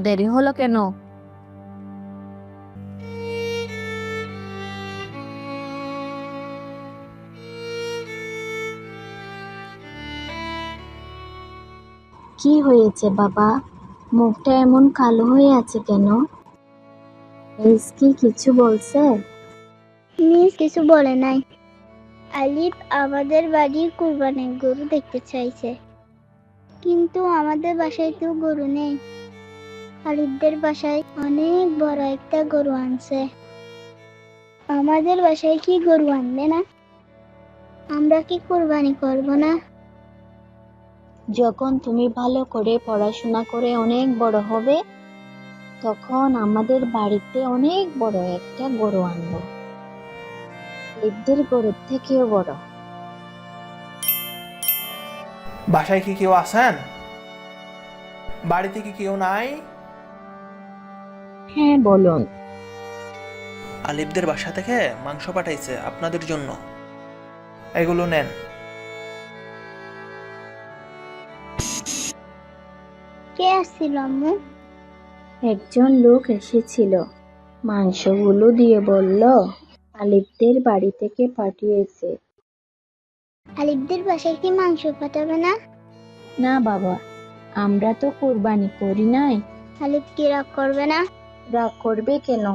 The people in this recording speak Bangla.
দেরি হলো কেন? কি হয়েছে বাবা, মুখটা এমন কালো হয়ে আছে কেন? মিস কি কিছু বলছে? মিস কিছু বলে নাই। আলিফ আমাদের বাড়ি কুরবানির গরু দেখতে চাইছে, কিন্তু আমাদের বাসায় তো গরু নেই। আলিফদের বাসায় অনেক বড় একটা গরু আনছে। আমাদের বাসায় কি গরু আনবে না? আমরা কি কুরবানি করব না? যখন তুমি ভালো করে পড়াশোনা করে অনেক বড় হবে, তখন আমাদের বাড়িতে অনেক বড় একটা গরু আনবো, লিপদের গরুর থেকেও বড়। বাসায় কি কেউ আছেন? বাড়িতে কি কেউ নাই? হ্যাঁ বলুন। আলিফদের বাসা থেকে মাংস পাঠাইছে আপনাদের জন্য, এগুলো নেন। কে আসছিল আম্মু? একজন লোক এসেছিল, মাংসগুলো দিয়ে বলল আলিফদের বাড়ি থেকে পাঠিয়েছে। আলিফদের বাসায় কি মাংস পাঠাবে না? না বাবা, আমরা তো কুরবানি করি নাই। আলিফ কি রাগ করবে না? রাগ করবে কেন?